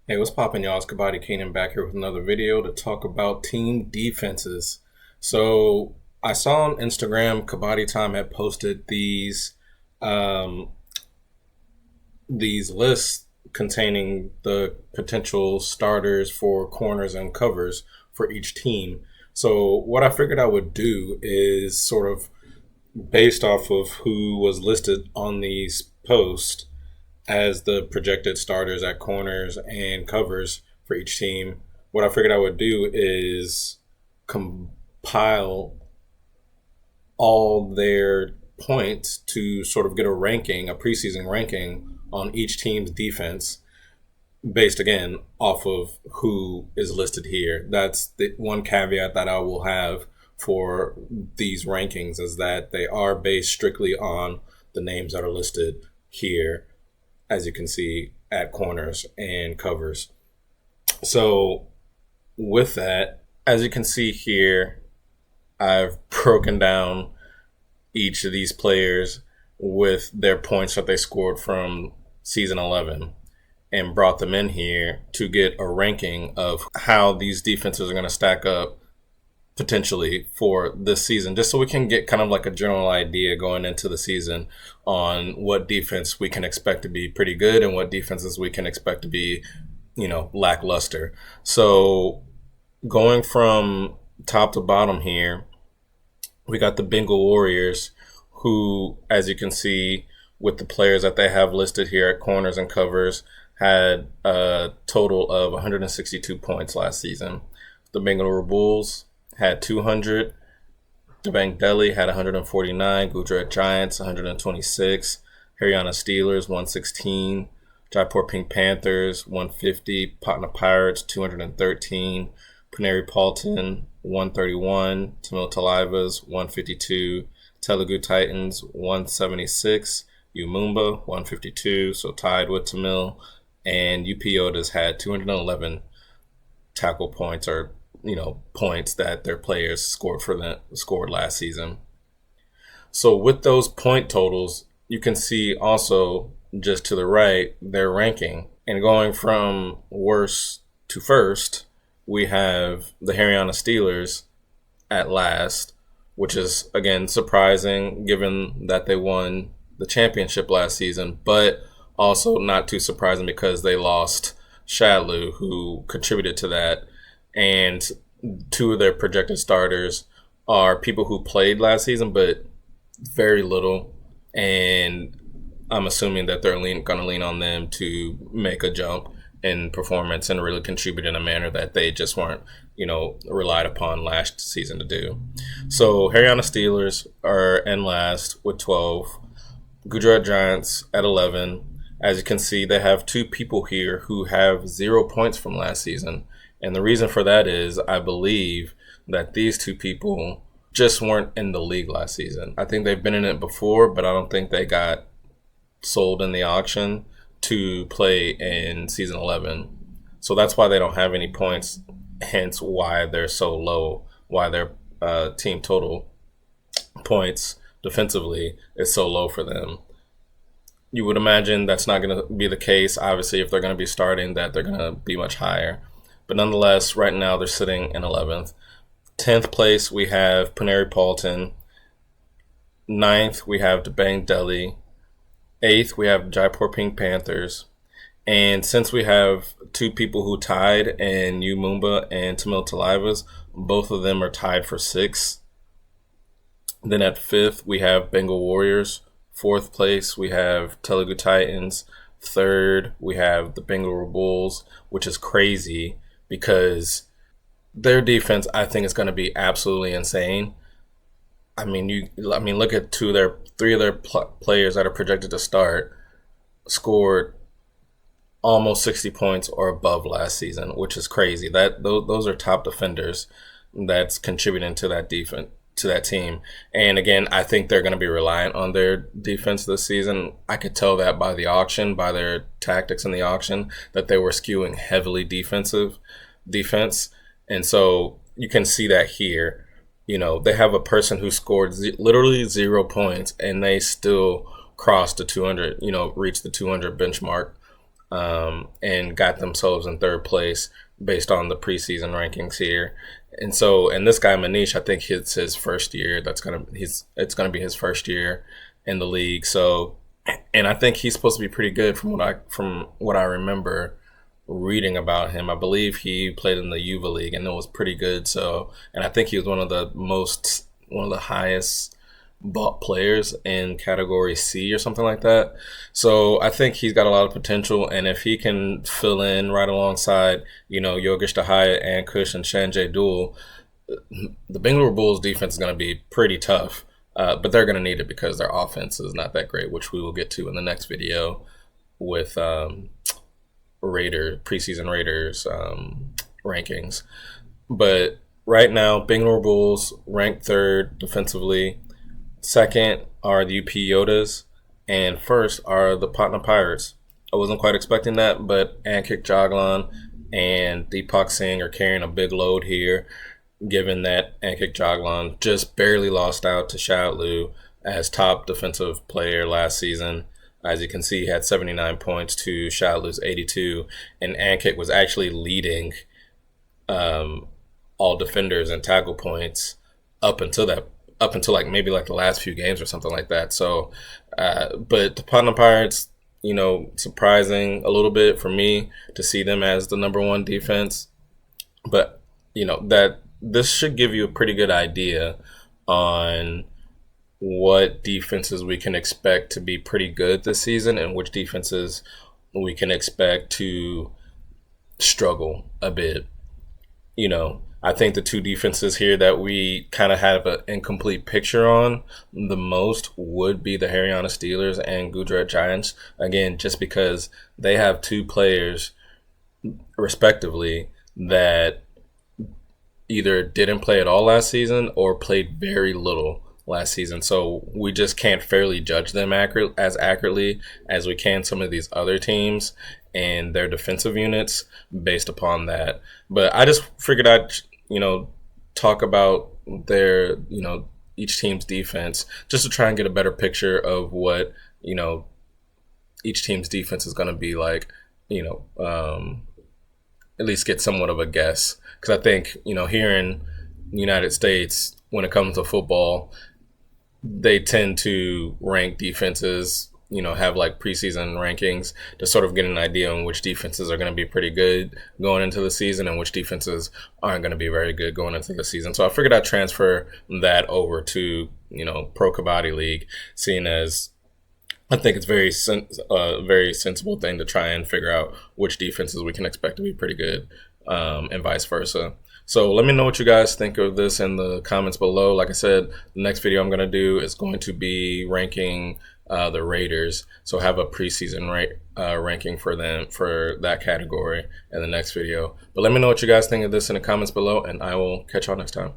Hey, what's poppin', y'all? It's Kabaddi Keenan back here with another video to talk about team defenses. So I saw on Instagram Kabaddi Time had posted um, these lists containing the potential starters for corners and covers for each team. So what I figured I would do is sort of based off of who was listed on these posts as the projected starters at corners and covers for each team, what I figured I would do is compile all their points to sort of get a ranking, a preseason ranking on each team's defense based again off of who is listed here. That's the one caveat that I will have for these rankings is that they are based strictly on the names that are listed here, as you can see, at corners and covers. So with that, as you can see here, I've broken down each of these players with their points that they scored from season 11 and brought them in here to get a ranking of how these defenses are going to stack up potentially for this season, just so we can get kind of like a general idea going into the season on what defense we can expect to be pretty good and what defenses we can expect to be, lackluster. So going from top to bottom here, we got the Bengal Warriors, who, as you can see with the players that they have listed here at corners and covers, had a total of 162 points last season. The Bengal Bulls had 200. Dabang Delhi had 149. Gujarat Giants 126. Haryana Steelers 116. Jaipur Pink Panthers 150. Patna Pirates 213. Puneri Paltan 131. Tamil Talivas 152. Telugu Titans 176. Umumba 152, so tied with Tamil. And UP Odas had 211 tackle points, or points that their players scored last season. So with those point totals, you can see also just to the right their ranking. And going from worst to first, we have the Haryana Steelers at last, which is again surprising given that they won the championship last season, but also not too surprising because they lost Shadlu, who contributed to that. And two of their projected starters are people who played last season, but very little. And I'm assuming that they're going to lean on them to make a jump in performance and really contribute in a manner that they just weren't, relied upon last season to do. So Haryana Steelers are in last with 12. Gujarat Giants at 11. As you can see, they have two people here who have 0 points from last season. And the reason for that is I believe that these two people just weren't in the league last season. I think they've been in it before, but I don't think they got sold in the auction to play in season 11. So that's why they don't have any points, hence why they're so low, why their team total points defensively is so low for them. You would imagine that's not going to be the case. Obviously, if they're going to be starting, that they're going to be much higher. But nonetheless, right now they're sitting in 11th. 10th place, we have Puneri Paltan. 9th, we have Dabang Delhi. 8th, we have Jaipur Pink Panthers. And since we have two people who tied in Umumba and Tamil Talivas, both of them are tied for 6th. Then at 5th, we have Bengal Warriors. 4th place, we have Telugu Titans. 3rd, we have the Bengal Bulls, which is crazy because their defense, I think, is going to be absolutely insane. I mean, look at three of their players that are projected to start scored almost 60 points or above last season, which is crazy. Those are top defenders that's contributing to that defense, to that team. And again, I think they're going to be reliant on their defense this season. I could tell that by the auction, by their tactics in the auction, that they were skewing heavily defense. And so you can see that here. They have a person who scored literally 0 points and they still crossed the 200, reached the 200 benchmark. and got themselves in third place based on the preseason rankings here. And so, and this guy Manish, I think it's his first year. It's gonna be his first year in the league. So, and I think he's supposed to be pretty good from what I remember reading about him. I believe he played in the Yuva League and it was pretty good. So, and I think he was one of the highest bought players in category C or something like that. So I think he's got a lot of potential, and if he can fill in right alongside, Yogesh Dahaya and Kush and Sanjay Dul, the Bangalore Bulls defense is going to be pretty tough. But they're going to need it because their offense is not that great, which we will get to in the next video with preseason Raiders rankings. But right now, Bangalore Bulls ranked third defensively. Second are the UP Yodas, and first are the Patna Pirates. I wasn't quite expecting that, but Ankit Jaglan and Deepak Singh are carrying a big load here, given that Ankit Jaglan just barely lost out to Shadlu as top defensive player last season. As you can see, he had 79 points to Shadlu's 82, and Ankit was actually leading all defenders in tackle points up until maybe the last few games or something like that. So, but the Patna Pirates, surprising a little bit for me to see them as the number one defense. But, that this should give you a pretty good idea on what defenses we can expect to be pretty good this season and which defenses we can expect to struggle a bit. I think the two defenses here that we kind of have an incomplete picture on the most would be the Haryana Steelers and Gujarat Giants. Again, just because they have two players, respectively, that either didn't play at all last season or played very little last season. So we just can't fairly judge them as accurately as we can some of these other teams and their defensive units based upon that. But I just figured I'd, talk about their, each team's defense just to try and get a better picture of what, each team's defense is going to be like, at least get somewhat of a guess. Because I think, here in the United States, when it comes to football, they tend to rank defenses, have preseason rankings to sort of get an idea on which defenses are going to be pretty good going into the season and which defenses aren't going to be very good going into the season. So I figured I'd transfer that over to, Pro Kabaddi League, seeing as I think it's a very sensible thing to try and figure out which defenses we can expect to be pretty good, and vice versa. So let me know what you guys think of this in the comments below. Like I said, the next video I'm going to do is going to be ranking the Raiders. So have a preseason ranking for them for that category in the next video. But let me know what you guys think of this in the comments below, and I will catch y'all next time.